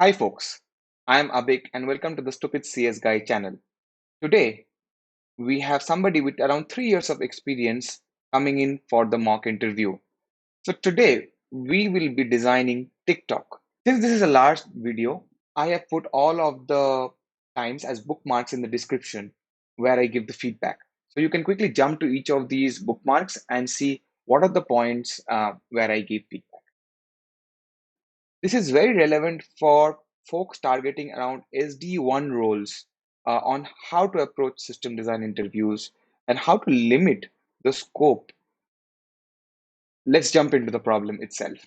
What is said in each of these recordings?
Hi folks, I am Abik and welcome to the Stupid CS Guy channel. Today we have somebody with around 3 years of experience coming in for the mock interview. So today we will be designing TikTok. Since this is a large video, I have put all of the times as bookmarks in the description where I give the feedback. So you can quickly jump to each of these bookmarks and see what are the points where I give feedback. This is very relevant for folks targeting around SD1 roles on how to approach system design interviews and how to limit the scope. Let's jump into the problem itself.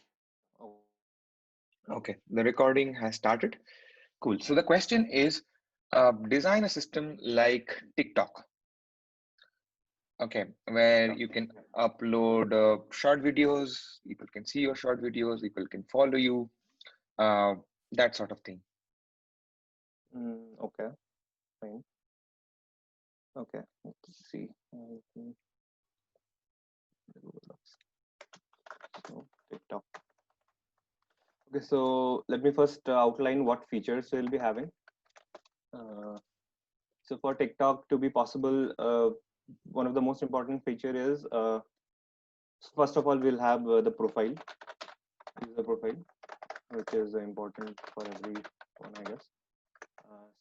Okay, the recording has started. Cool. So the question is, design a system like TikTok, okay, where you can upload short videos, people can see your short videos, people can follow you, uh, that sort of thing. Okay, fine. Okay, let's see. So, TikTok. Okay, so let me first outline what features we'll be having. Uh, so for TikTok to be possible, one of the most important feature is first of all we'll have the profile, user profile, which is important for everyone, I guess.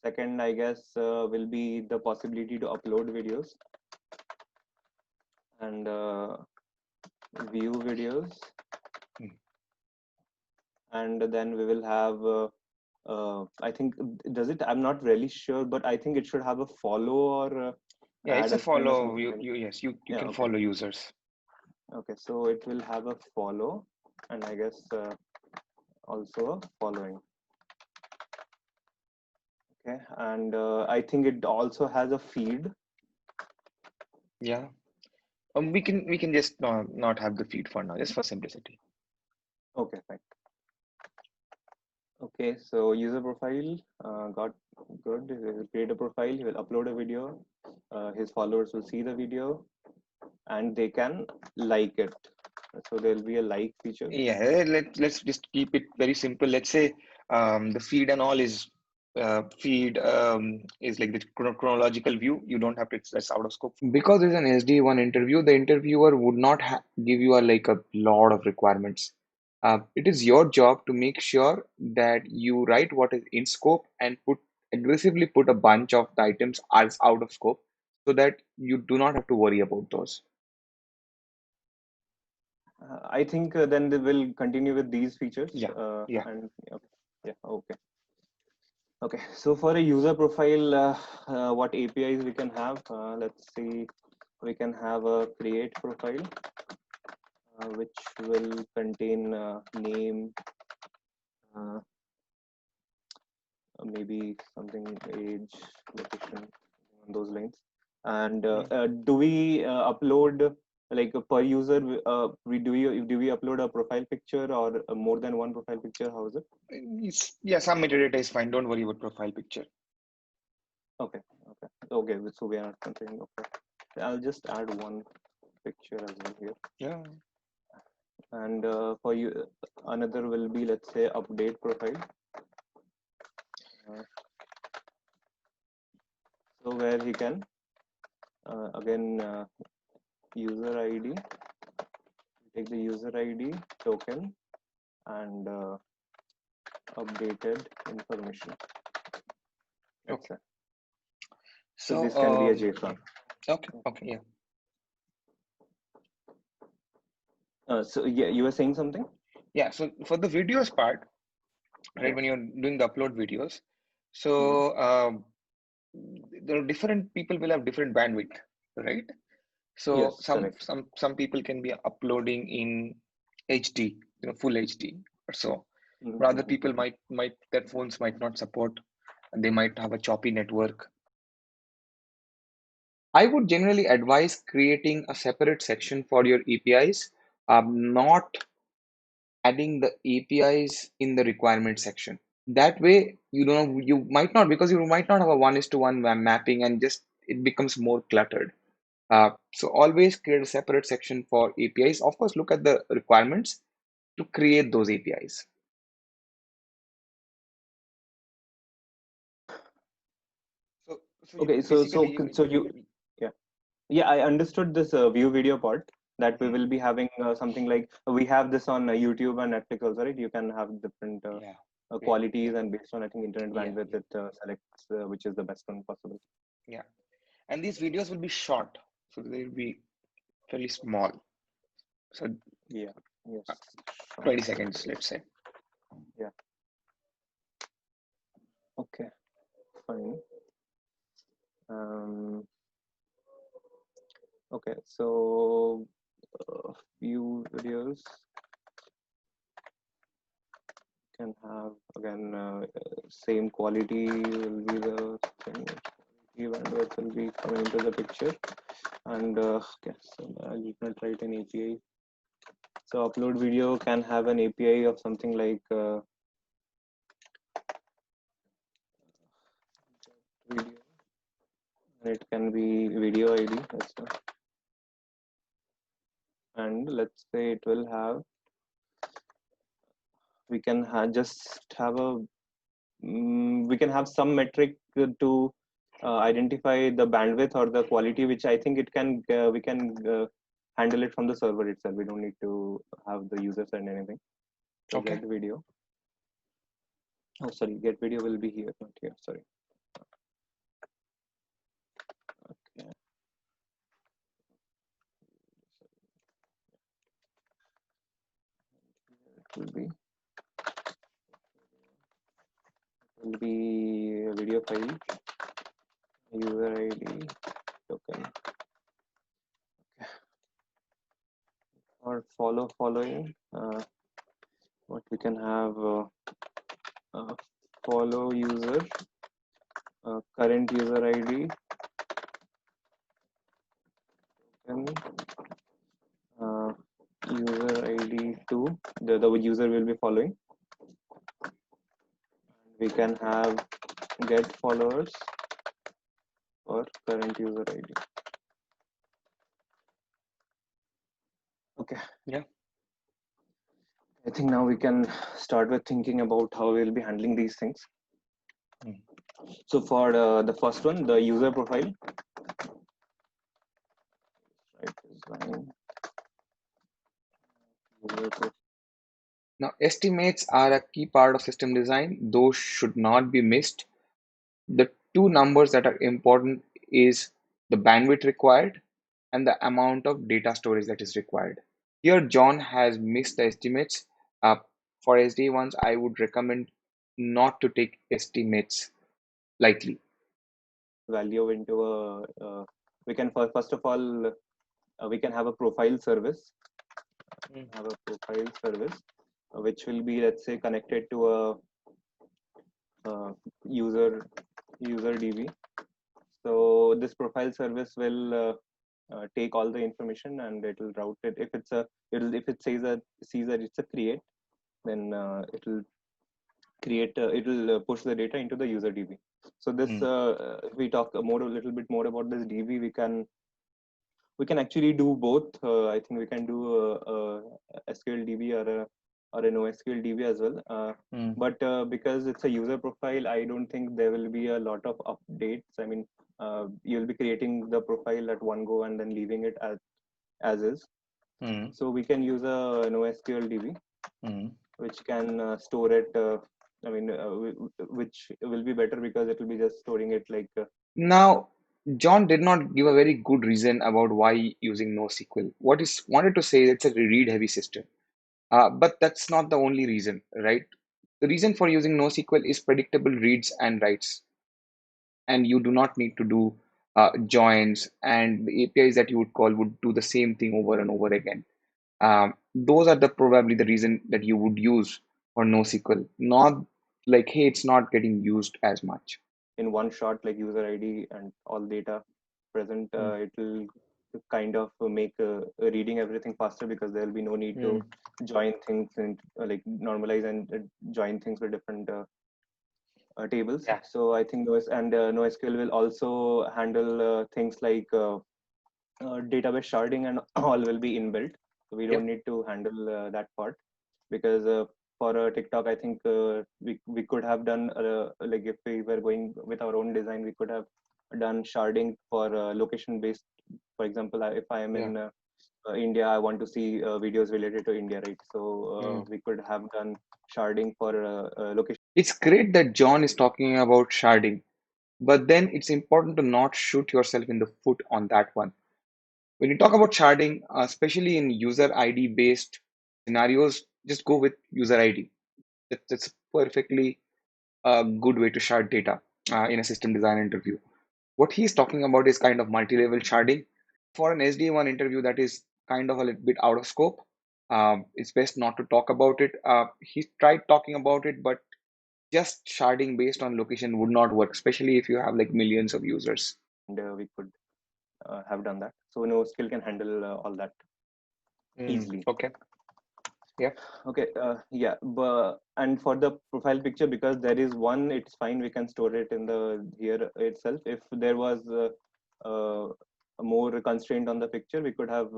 Second, I guess, will be the possibility to upload videos and view videos, and then we will have I think, does it, I'm not really sure, but I think it should have a follow or Yeah, it's add a a friend or follow. something like Yes, you yeah, can okay. follow users. Okay, so it will have a follow, and I guess also a following. Okay, and I think it also has a feed. Yeah. We can just not have the feed for now, just for simplicity. Okay, fine. Okay, so user profile got good. He will create a profile, he will upload a video, his followers will see the video and they can like it. So there'll be a like feature. Yeah, let's just keep it very simple. Let's say the feed and all is feed is like the chronological view. You don't have to, that's out of scope. Because it's an SD1 interview, the interviewer would not give you like a lot of requirements. It is your job to make sure that you write what is in scope and aggressively put a bunch of the items as out of scope so that you do not have to worry about those. I think then they will continue with these features. Yeah, yeah. And okay, yeah, okay. Okay, so for a user profile, what APIs we can have? Let's see, we can have a create profile, which will contain name, uh, maybe something, age, location, on those lines. And do we upload like per user? We do we upload a profile picture or more than one profile picture? How is it? Yeah, some metadata is fine. Don't worry about profile picture. Okay, okay, okay. So we are not considering. Okay, I'll just add one picture as well here. Yeah. And for you, another will be, let's say, update profile. So where he can again user ID, take the user ID token and updated information. That's Okay. it. So So this can be a JSON. okay, okay, yeah. So yeah, you were saying something? Yeah, so for the videos part, right, Yeah. when you're doing the upload videos, Hmm. so there are different people will have different bandwidth, right? So Yes, some correct. some some people can be uploading in HD, full HD or so. But other people Mm-hmm. might their phones might not support, and they might have a choppy network. I would generally advise creating a separate section for your APIs, not adding the APIs in the requirement section. That way, you might not, because you might not have a 1:1 mapping and just it becomes more cluttered. So always create a separate section for APIs. Of course, look at the requirements to create those APIs. So Okay, so yeah, I understood this view video part, that we will be having something like, we have this on YouTube and Netflix also, right? You can have different yeah, yeah, qualities, and based on, I think, internet yeah, bandwidth, yeah, it selects which is the best one possible. yeah. And these videos will be short, so they will be fairly small. So Yeah. Yes. 20 seconds, let's say. Yeah. Okay. Fine. Okay. So view videos can have, again, same quality will be the same quality, bandwidth will be coming into the picture. And okay, so you can write an API. So upload video can have an API of something like video, and it can be video ID. And let's say it will have, we can just have a, we can have some metric to identify the bandwidth or the quality, which I think it can, we can handle it from the server itself. We don't need to have the user send anything. So Okay. get video. Oh, sorry, get video will be here, not here. Sorry. Okay. It will be a video file, user ID, token, or following. What we can have, follow user, current user ID, token, user ID 2, the user will be following. We can have get followers or current user ID. Okay. Yeah. I think now we can start with thinking about how we'll be handling these things. So for the first one, the user profile, right, design, user profile. Now, estimates are a key part of system design. Those should not be missed. The two numbers that are important is the bandwidth required and the amount of data storage that is required. Here, John has missed the estimates. Uh, for SD ones, I would recommend not to take estimates lightly. Value into a, we can, first of all, we can have a profile service, which will be, let's say, connected to a user DB. So this profile service will take all the information, and it will route it. If it's a, if it sees that it's a create, then it will create, it will push the data into the user DB. So this, if we talk a little bit more about this DB, we can actually do both. I think we can do a SQL DB or an NoSQL DB as well. But because it's a user profile, I don't think there will be a lot of updates. I mean, you'll be creating the profile at one go and then leaving it as is. So we can use a NoSQL DB, which can store it. I mean, which will be better because it will be just storing it like. Now, John did not give a very good reason about why using NoSQL. What is wanted to say it's a read-heavy system, but that's not the only reason, right? The reason for using NoSQL is predictable reads and writes, and you do not need to do joins, and the APIs that you would call would do the same thing over and over again. Those are the probably the reason that you would use for NoSQL, not like, hey, it's not getting used as much. In one shot, like user ID and all data present, it will kind of make reading everything faster, because there will be no need to join things and like normalize and join things with different tables. Yeah. So I think NoSQL will also handle things like database sharding and all will be inbuilt. So we don't need to handle that part, because for TikTok, I think we could have done like if we were going with our own design, we could have done sharding for location based. For example, if I am in India, I want to see videos related to India, right? So we could have done sharding for location. It's great that John is talking about sharding, but then it's important to not shoot yourself in the foot on that one. When you talk about sharding, especially in user ID based scenarios, just go with user ID. That's perfectly a good way to shard data in a system design interview. What he's talking about is kind of multi-level sharding. For an SDA1 interview, that is kind of a little bit out of scope. It's best not to talk about it. He tried talking about it, but just sharding based on location would not work, especially if you have like millions of users. And we could have done that. So no skill can handle all that easily. Okay. Yeah. Okay. Yeah. But and for the profile picture, because there is one, it's fine. We can store it in the here itself. If there was more constraint on the picture, we could have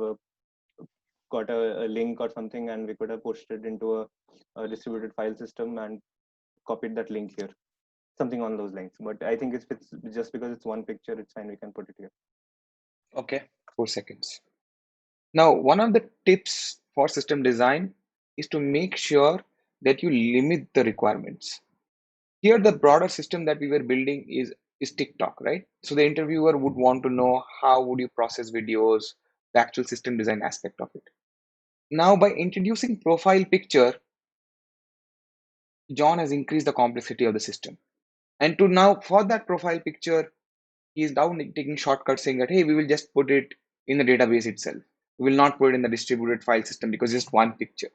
got a link or something, and we could have pushed it into a distributed file system and copied that link here, something on those lines. But I think if it's just because it's one picture, it's fine. We can put it here. Okay. 4 seconds. Now, one of the tips for system design is to make sure that you limit the requirements. Here, the broader system that we were building is TikTok, right? So the interviewer would want to know how would you process videos, the actual system design aspect of it. Now, by introducing profile picture, John has increased the complexity of the system. And to now, for that profile picture, he is now taking shortcuts saying that, hey, we will just put it in the database itself. We will not put it in the distributed file system because it's just one picture.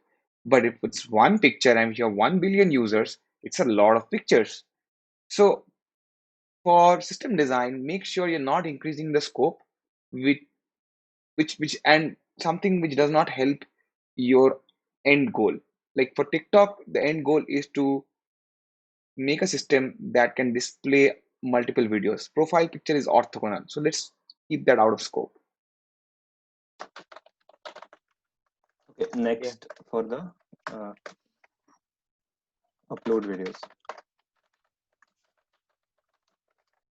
But if it's one picture and you have 1 billion users, it's a lot of pictures. So for system design, make sure you're not increasing the scope, which and something which does not help your end goal. Like for TikTok, the end goal is to make a system that can display multiple videos. Profile picture is orthogonal, so let's keep that out of scope. Okay, next for the upload videos.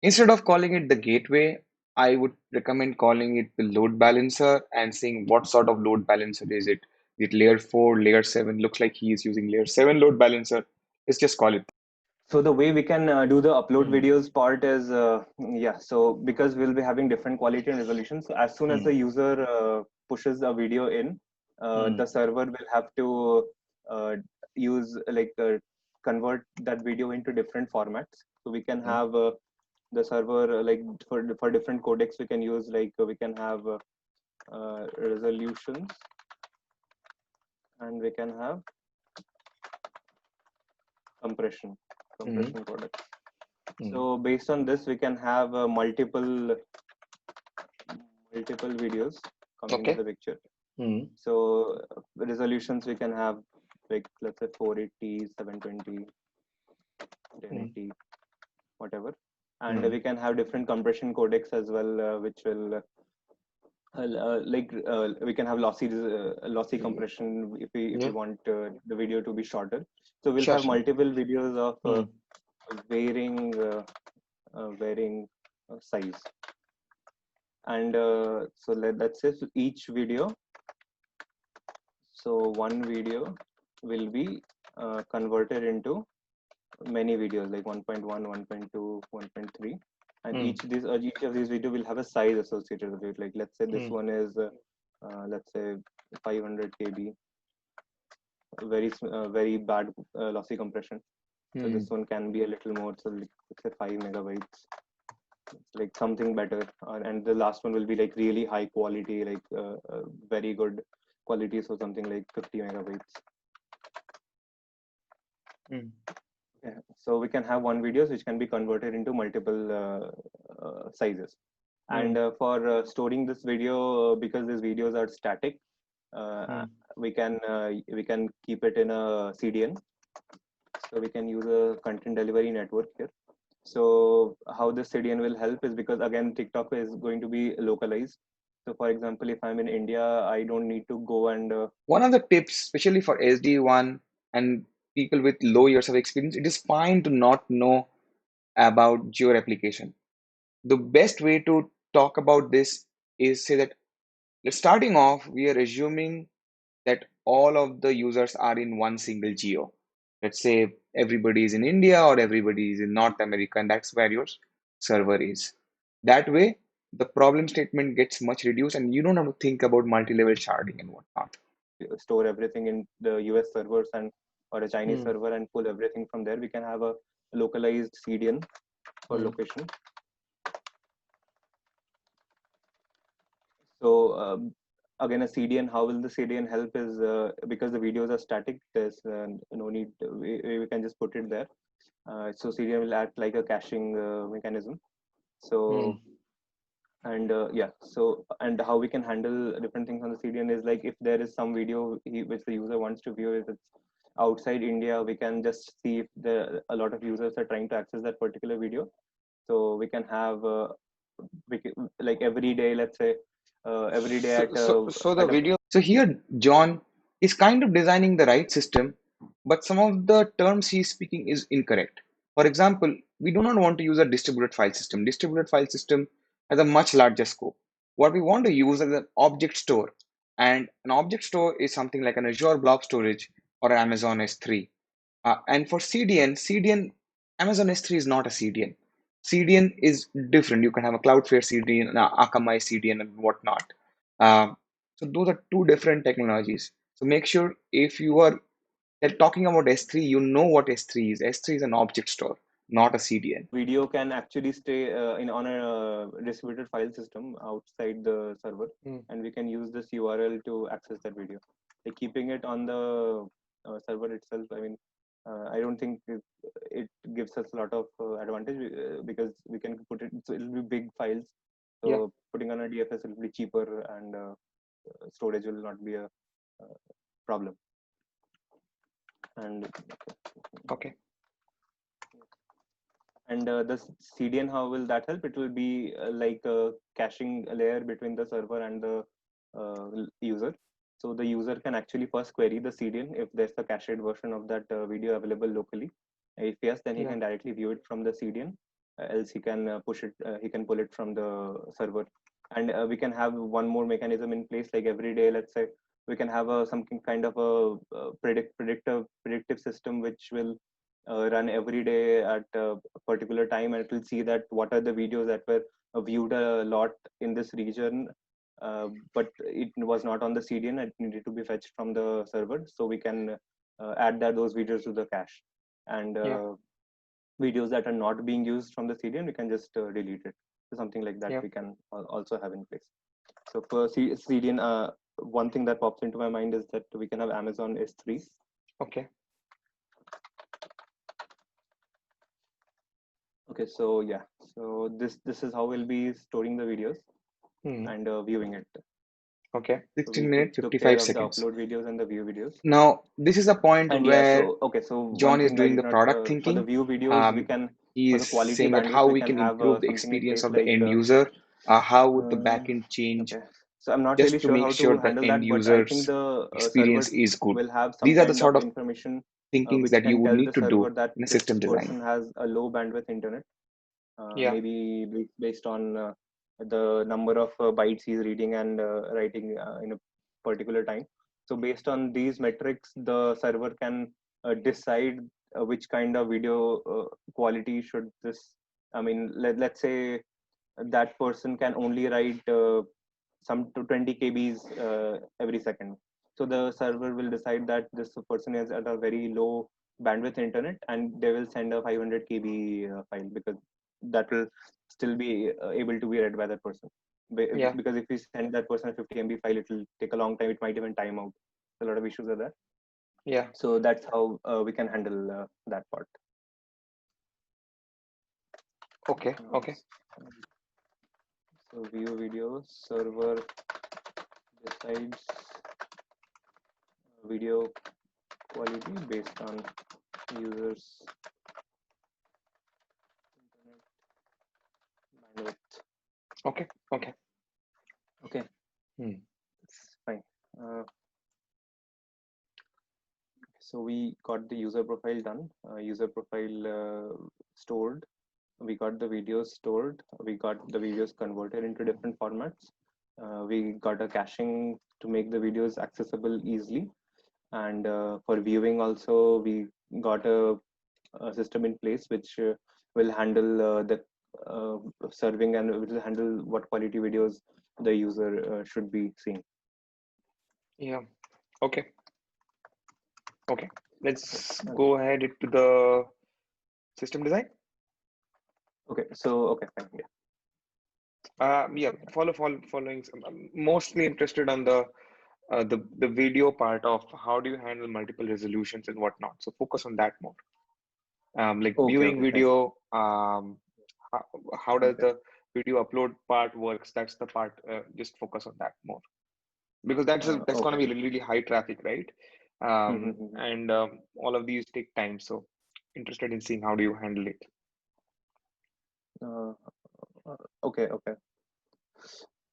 Instead of calling it the gateway, I would recommend calling it the load balancer and seeing what sort of load balancer is it. Is it layer 4, layer 7? Looks like he is using layer 7 load balancer. Let's just call it. So the way we can do the upload videos part is, yeah, so because we'll be having different quality and resolution. So as soon as the user pushes a video in, the server will have to use like convert that video into different formats. So we can have the server like for different codecs, we can use like we can have resolutions, and we can have compression codecs. So based on this, we can have multiple videos coming into the picture. So resolutions we can have like let's say 480, 720, 1080, whatever, and we can have different compression codecs as well, which will we can have lossy compression if we want the video to be shorter. So we'll have multiple videos of varying size, and so let's say each video, so one video will be converted into many videos like 1.1, 1.2, 1.3, and each of these video will have a size associated with it. Like let's say this one is let's say 500 KB, very bad lossy compression. So this one can be a little more, so like, let's say 5 megabytes, like something better. And the last one will be like really high quality, like very good quality, so something like 50 megabytes. Yeah. So we can have one videos which can be converted into multiple sizes. And for storing this video, because these videos are static, we can keep it in a CDN. So we can use a content delivery network here. So how this CDN will help is because again TikTok is going to be localized. So for example, if I'm in India, I don't need to go and one of the tips, especially for SD1 and people with low years of experience, it is fine to not know about your application. The best way to talk about this is say that starting off, we are assuming that all of the users are in one single geo. Let's say everybody is in India or everybody is in North America, and that's where your server is. That way, the problem statement gets much reduced, and you don't have to think about multi-level sharding and whatnot. Store everything in the US servers and or a Chinese Hmm. server and pull everything from there. We can have a localized CDN for location. So again, a CDN, how will the CDN help is because the videos are static, there's no need, we can just put it there. So CDN will act like a caching mechanism. So and yeah, so and how we can handle different things on the CDN is like if there is some video which the user wants to view, if it's outside India, we can just see if a lot of users are trying to access that particular video. So we can have like every day, let's say every day So the video. So here, John is kind of designing the right system, but some of the terms he's speaking is incorrect. For example, we do not want to use a distributed file system. Distributed file system has a much larger scope. What we want to use is an object store. And an object store is something like an Azure Blob Storage or Amazon S3. And for CDN, Amazon S3 is not a CDN. CDN is different. You can have a Cloudflare CDN, an Akamai CDN, and whatnot. Uh, so those are two different technologies. So make sure if you are talking about S3, you know what S3 is. S3 is an object store, not a CDN. video can actually stay in on a distributed file system outside the server, and we can use this URL to access that video. Like keeping it on the server itself, I mean, I don't think it gives us a lot of advantage because we can put it. So it'll be big files. So putting on a DFS will be cheaper, and storage will not be a problem. And okay. And the CDN, how will that help? It will be like a caching layer between the server and the user. So the user can actually first query the CDN if there's a cached version of that video available locally. If yes, then he can directly view it from the CDN. Else he can push it, he can pull it from the server. And we can have one more mechanism in place, like every day, let's say, we can have something kind of a predictive system which will run every day at a particular time, and it will see that what are the videos that were viewed a lot in this region, but it was not on the CDN. It needed to be fetched from the server, so we can add those videos to the cache. And videos that are not being used from the CDN, we can just delete it. So something like that we can also have in place. So for CDN, one thing that pops into my mind is that we can have Amazon S3. Okay. Okay, so yeah, so this is how we'll be storing the videos and viewing it. Okay, 16 so minutes, took 55 care of seconds. the upload videos and the view videos. Now, this is a point And where yeah, so okay, so John one is thing I doing did the not product for the thinking. view videos, we can He for is the quality saying that bandwidth how we we can can have improve the something in experience place of the like end user. How would the backend change okay. So I'm not really just to sure make how sure to the handle end that, but I think user's the experience server is good. will have some These are the kind sort of of information thinkings which that you can would tell the need to server do that in a this system design. person has a low bandwidth internet, maybe based on the number of bytes he's reading and writing in a particular time. So based on these metrics, the server can decide which kind of video quality should this. I mean, let's say that person can only write some to 20 kbs every second. So the server will decide that this person is at a very low bandwidth internet, and they will send a 500 kb file because that will still be able to be read by that person. Because if we send that person a 50 MB file, it will take a long time. It might even time out. A lot of issues are there. So that's how we can handle that part. Okay. So view video, server decides video quality based on users internet bandwidth. Okay. That's fine. So we got the user profile done, user profile stored. We got the videos stored. We got the videos converted into different formats. We got a caching to make the videos accessible easily. And for viewing also, we got a system in place which will handle the serving and will handle what quality videos the user should be seeing. Yeah. Okay. Okay. Let's go ahead into the system design. Okay. So okay, fine. Yeah. Yeah. Following. I'm mostly interested on the video part of how do you handle multiple resolutions and whatnot. So focus on that more. Like Okay. viewing Okay. Fine. video. How, how does Okay. the video upload part works? That's the part. Just focus on that more because that's going to Okay. be really high traffic, right? Mhm. And all of these take time. So interested in seeing how do you handle it. Uh, okay. Okay.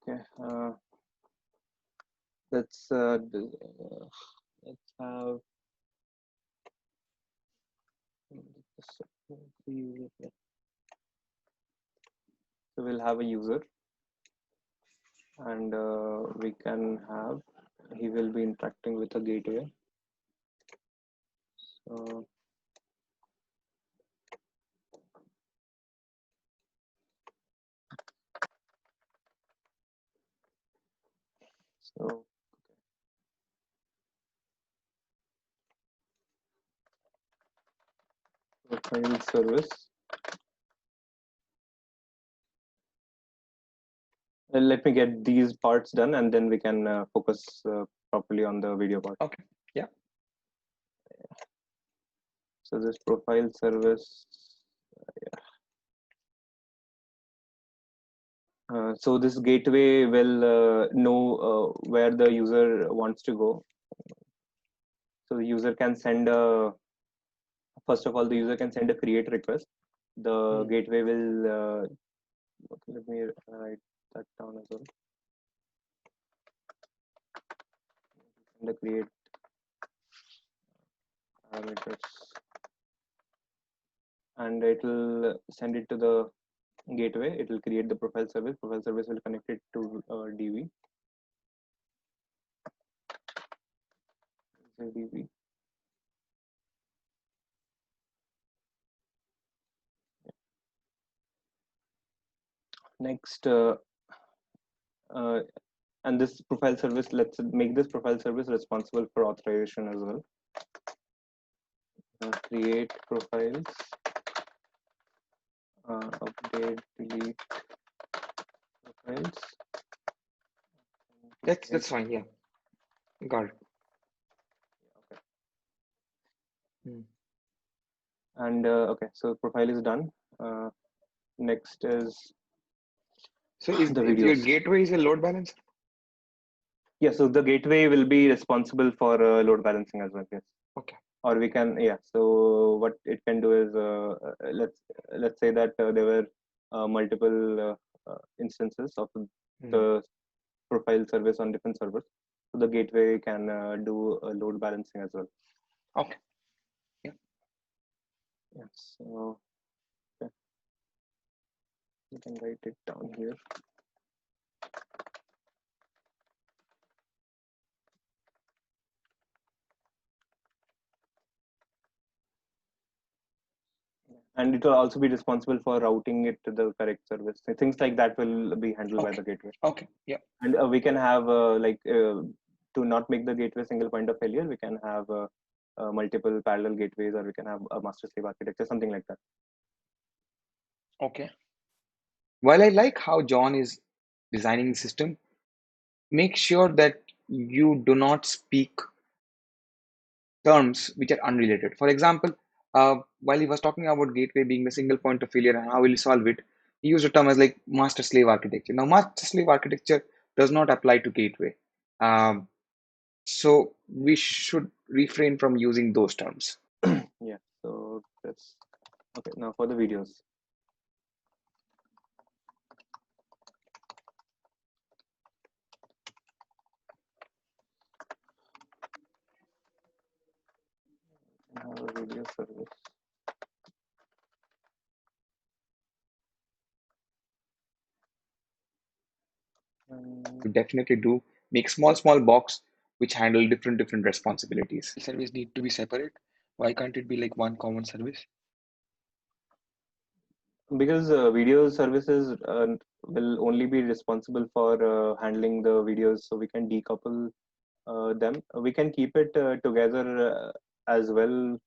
Okay. Let's let's have so we'll have a user and we can have he will be interacting with a gateway. So so profile service. Let me get these parts done and then we can focus properly on the video part. Okay. Yeah. So this profile service. So this gateway will know where the user wants to go. So the user can send a, first of all, the user can send a create request. The gateway will, okay, let me write that down as well. The create parameters. And it will send it to the gateway. It will create the profile service. Profile service will connect it to DV. DV. Next, and this profile service, let's make this profile service responsible for authorization as well. Create profiles, update, delete profiles. That's fine. Yeah. Got it. Okay. And okay, so profile is done. Next is So the is your videos. gateway is a load balancer? Yeah, so the gateway will be responsible for load balancing as well. Yes. Okay. Or we can, yeah. So what it can do is let's say that there were multiple instances of the profile service on different servers. So the gateway can do load balancing as well. Okay. Yeah. Yeah. So okay. You can write it down here. And it will also be responsible for routing it to the correct service. Things like that will be handled by the gateway. Okay. Yeah. And we can have to not make the gateway single point of failure, we can have multiple parallel gateways, or we can have a master slave architecture, something like that. Okay. While I like how John is designing the system, make sure that you do not speak terms which are unrelated. For example, while he was talking about gateway being the single point of failure and how will you solve it, he used a term as like master slave architecture. Now, master slave architecture does not apply to gateway. So we should refrain from using those terms. Yeah, so that's okay. Now for the videos. You definitely do make small box which handle different responsibilities. Service need to be separate? Why can't it be like one common service? Because video services will only be responsible for handling the videos, so we can decouple them. We can keep it together as well.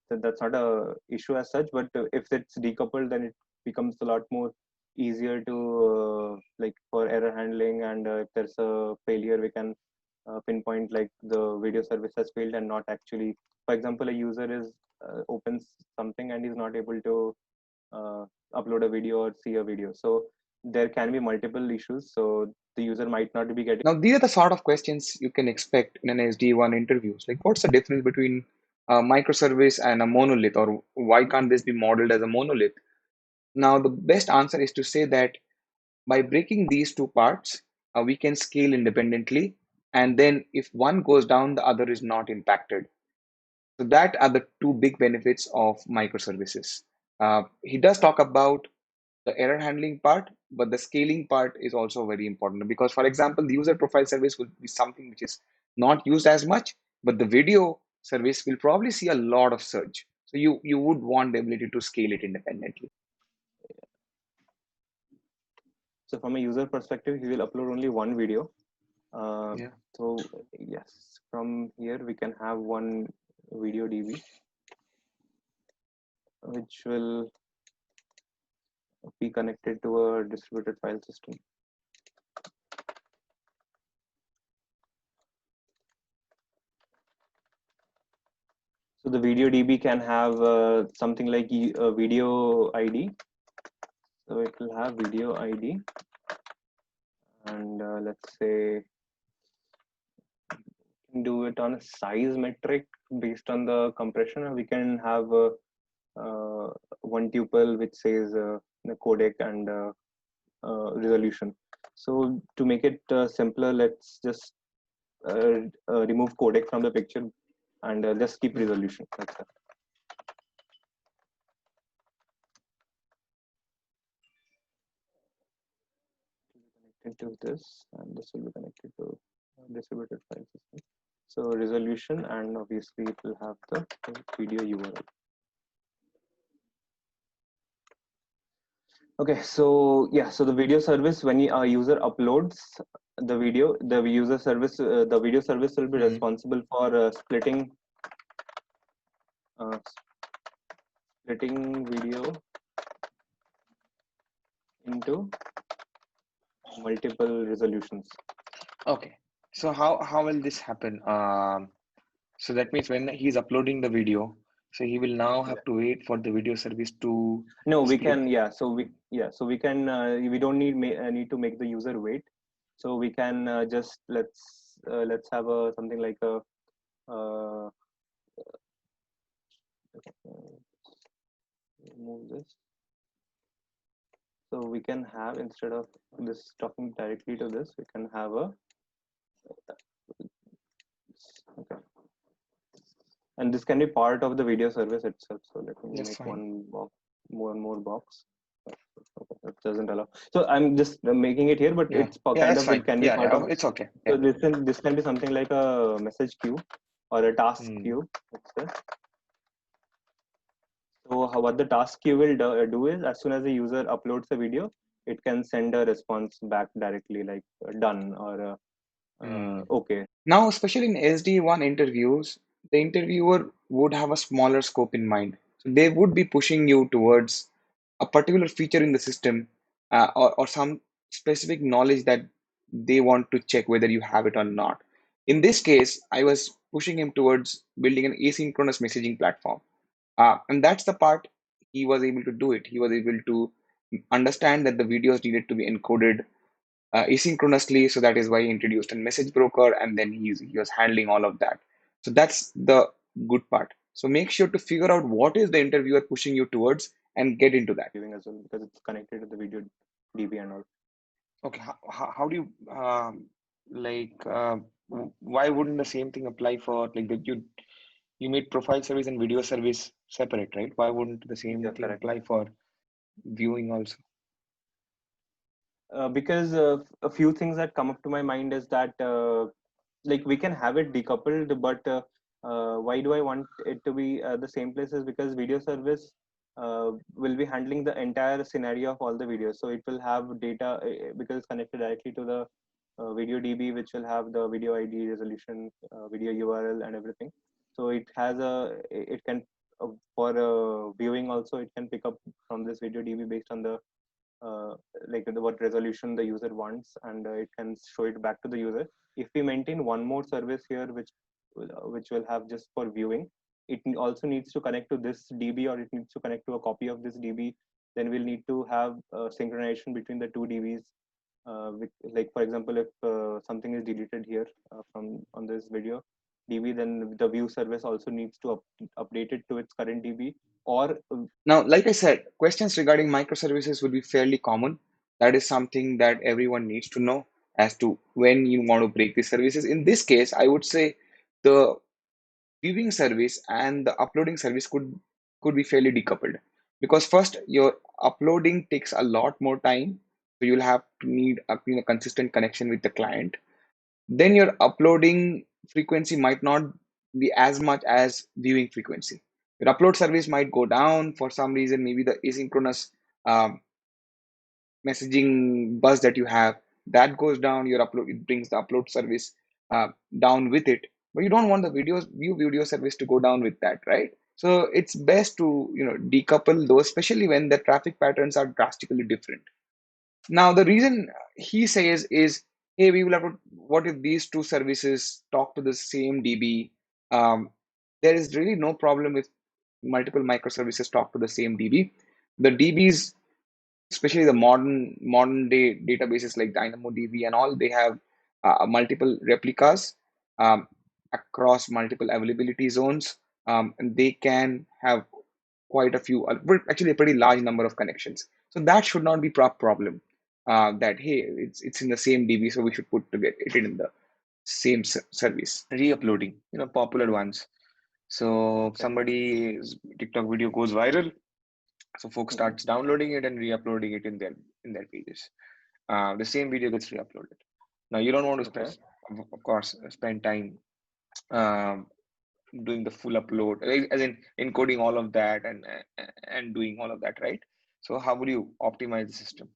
That's not a issue as such, but if it's decoupled, then it becomes a lot more easier to like for error handling, and if there's a failure, we can pinpoint like the video service has failed and not actually. For example, a user is opens something and is not able to uh, upload a video or see a video. So there can be multiple issues. So the user might not be getting. Now, these are the sort of questions you can expect in an SD1 interviews. Like, what's the difference between a microservice and a monolith, or why can't this be modeled as a monolith? Now, the best answer is to say that by breaking these two parts, we can scale independently. And then if one goes down, the other is not impacted. So that are the two big benefits of microservices. He does talk about the error handling part, but the scaling part is also very important because, for example, the user profile service will be something which is not used as much, but the video service will probably see a lot of search. So you would want the ability to scale it independently. So from a user perspective, he will upload only one video. Yeah. So yes, from here we can have one video DB, which will be connected to a distributed file system. So the video DB can have something like a video ID. So it will have video ID, and let's say do it on a size metric based on the compression, and we can have one tuple which says the codec and resolution. So to make it simpler, let's just remove codec from the picture and just keep resolution. That's it. Connected to this, and this will be connected to distributed file system. So resolution, and obviously it will have the video URL. Okay, so yeah, so the video service, when a user uploads the video, the user service, the video service will be responsible for splitting video into multiple resolutions. Okay. So how will this happen? So that means when he's uploading the video, so he will now have to wait for the video service to No, we split. can, yeah. So we can, we don't need to make the user wait. So we can just let's have a something like a remove this. So we can have, instead of this talking directly to this, we can have a okay. And this can be part of the video service itself. So let me That's make fine. one box, more box. Okay, that doesn't allow. So I'm just making it here, but Yeah. it's Yeah, kind that's of, fine. it can be Yeah, part yeah, of. it's okay. So Yeah. this can be something like a message queue or a task Hmm. queue. Let's say. So what the task queue will do is, as soon as the user uploads a video, it can send a response back directly, like done or okay. Now, especially in SD1 interviews, the interviewer would have a smaller scope in mind. So they would be pushing you towards a particular feature in the system, or some specific knowledge that they want to check whether you have it or not. In this case, I was pushing him towards building an asynchronous messaging platform. And that's the part he was able to do it. He was able to understand that the videos needed to be encoded asynchronously. So that is why he introduced a message broker, and then he was handling all of that. So that's the good part. So make sure to figure out what is the interviewer pushing you towards and get into that. As well, because it's connected to the video DB and all. Okay. How do you like why wouldn't the same thing apply for like that you made profile service and video service separate, right? Why wouldn't the same Yeah, thing correct. apply for viewing also? Because a few things that come up to my mind is that like we can have it decoupled, but why do I want it to be the same place? Is because video service will be handling the entire scenario of all the videos, so it will have data because it's connected directly to the video DB, which will have the video ID, resolution, video URL, and everything. So it has it can for viewing also, it can pick up from this video DB based on the uh, like what resolution the user wants, and it can show it back to the user. If we maintain one more service here, which will have just for viewing, it also needs to connect to this DB, or it needs to connect to a copy of this DB. Then we'll need to have synchronization between the two DBs. Like for example, if something is deleted here from on this video DB, then the view service also needs to update it to its current DB, or Now, like I said, questions regarding microservices will be fairly common. That is something that everyone needs to know as to when you want to break these services. In this case, I would say the viewing service and the uploading service could be fairly decoupled, because first your uploading takes a lot more time, so you'll have to need a consistent connection with the client. Then your uploading frequency might not be as much as viewing frequency. Your upload service might go down for some reason, maybe the asynchronous um, messaging bus that you have, that goes down. Your upload, it brings the upload service uh, down with it, but you don't want the view video service to go down with that, right? So it's best to decouple those, especially when the traffic patterns are drastically different. Now, the reason he says is, hey, we will have to, what if these two services talk to the same DB? There is really no problem if multiple microservices talk to the same DB. The DBs, especially the modern day databases like DynamoDB and all, they have multiple replicas um, across multiple availability zones, and they can have quite a few, actually a pretty large number of connections. So that should not be problem. That hey, it's in the same DB, so we should put to get it in the same service. Re-uploading, popular ones. So okay. somebody's TikTok video goes viral, so folks Mhm. starts downloading it and re-uploading it in their pages. The same video gets re-uploaded. Now you don't want to Okay. of course, spend time um, doing the full upload, as in encoding all of that and doing all of that, right? So how would you optimize the system?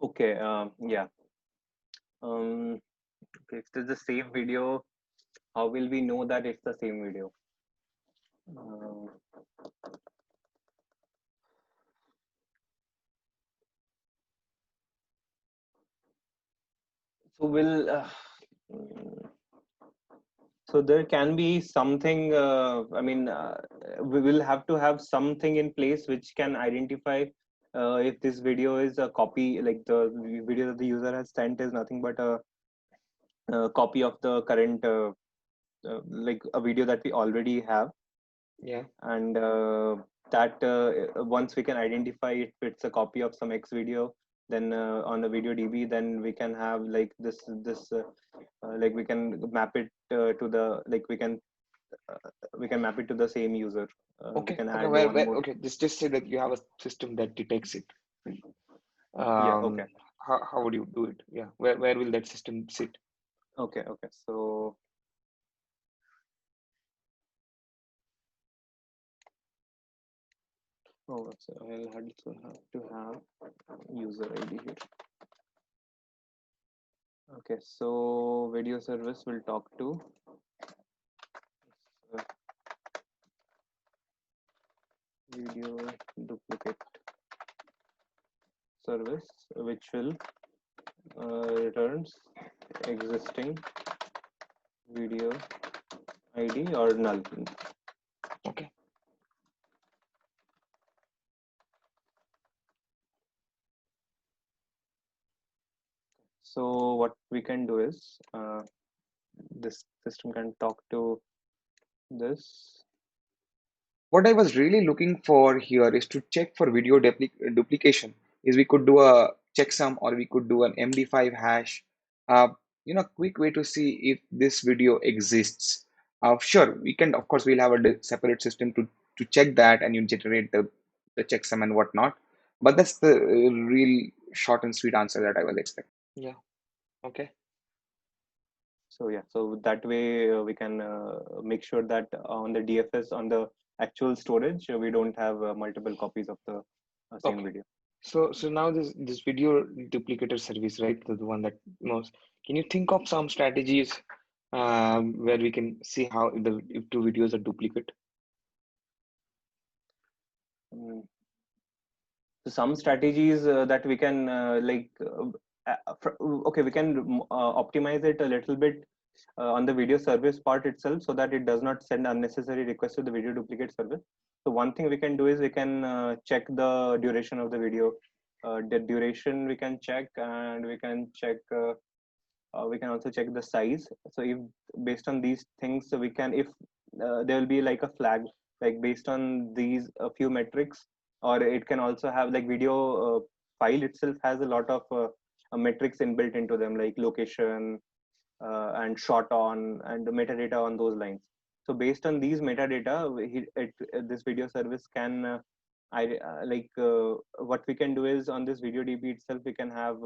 Okay. Yeah. Um, okay, if it's the same video, how will we know that it's the same video? Um, so will mm, so there can be something. I mean, we will have to have something in place which can identify if this video is a copy, like the video that the user has sent is nothing but a copy of the current, like a video that we already have, Yeah. and that once we can identify if it's a copy of some X video, then on the video DB, then we can have like this like we can map it to the, like we can map it to the same user. We Okay. can Okay. add Where, one where, more. okay. Just say that you have a system that detects it. Right? Yeah. Okay. How would you do it? Yeah. Where will that system sit? Okay. Okay. So so I'll also have to have user ID here. Okay. So video service will talk to uh, video duplicate service, which will returns existing video ID or null. Okay. So what we can do is this system can talk to this. What I was really looking for here is to check for video duplication. Is we could do a checksum, or we could do an MD5 hash. Uh, quick way to see if this video exists. Sure, we can. Of course, we'll have a separate system to check that, and you generate the checksum and whatnot. But that's the real short and sweet answer that I was expecting. Yeah. Okay. So yeah, so that way we can make sure that on the DFS, on the actual storage, we don't have multiple copies of the same Okay. video. So now this video duplicator service, right? The one that most. Can you think of some strategies where we can see how if two videos are duplicate? Mm. So some strategies that we can okay, we can optimize it a little bit on the video service part itself, so that it does not send unnecessary requests to the video duplicate service. So one thing we can do is we can check the duration of the video. The duration we can check, and we can check. We can also check the size. So if based on these things, so we can, if there will be like a flag, like based on these a few metrics, or it can also have like video file itself has a lot of metrics inbuilt into them, like location and shot on and the metadata on those lines. So based on these metadata, this video service can what we can do is on this video DB itself, we can have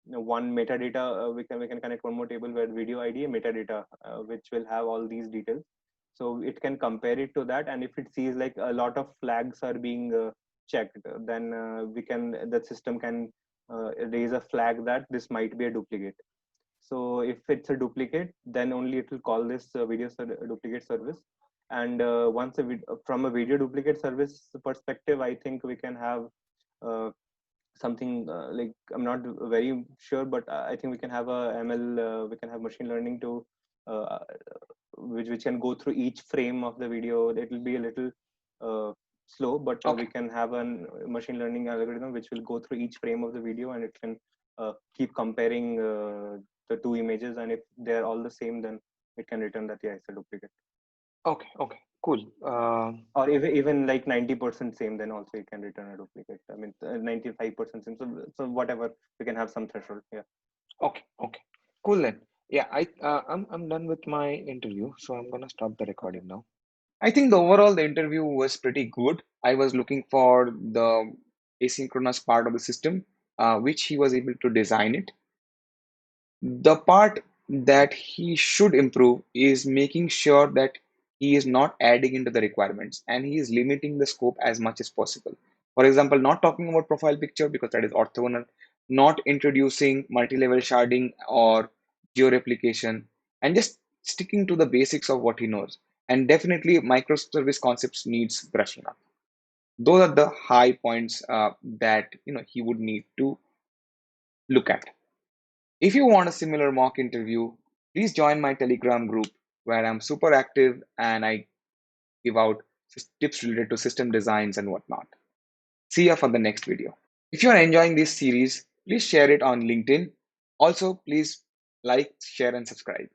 one metadata. We can connect one more table where video ID and metadata, which will have all these details. So it can compare it to that, and if it sees like a lot of flags are being checked, then the system can raise a flag that this might be a duplicate. So if it's a duplicate, then only it will call this duplicate service. And from a video duplicate service perspective, I think we can have something like, I'm not very sure, but I think we can have a ML, we can have machine learning to uh, which can go through each frame of the video. It will be a little slow, but we Okay. can have a machine learning algorithm which will go through each frame of the video, and it can keep comparing the two images, and if they're all the same, then it can return that, yeah, it's a duplicate. Okay. Okay. Cool. Or even like 90% same, then also you can return a duplicate. I mean, 95% same. So whatever, we can have some threshold. Yeah. Okay. Okay. Cool then. Yeah. I'm done with my interview, so I'm gonna stop the Okay. recording now. I think the interview was pretty good. I was looking for the asynchronous part of the system, which he was able to design it. The part that he should improve is making sure that he is not adding into the requirements and he is limiting the scope as much as possible. For example, not talking about profile picture because that is orthogonal, not introducing multi-level sharding or georeplication, and just sticking to the basics of what he knows. And definitely, microservice concepts needs brushing up. Those are the high points that he would need to look at. If you want a similar mock interview, please join my Telegram group where I'm super active and I give out tips related to system designs and whatnot. See you for the next video. If you are enjoying this series, please share it on LinkedIn. Also, please like, share, and subscribe.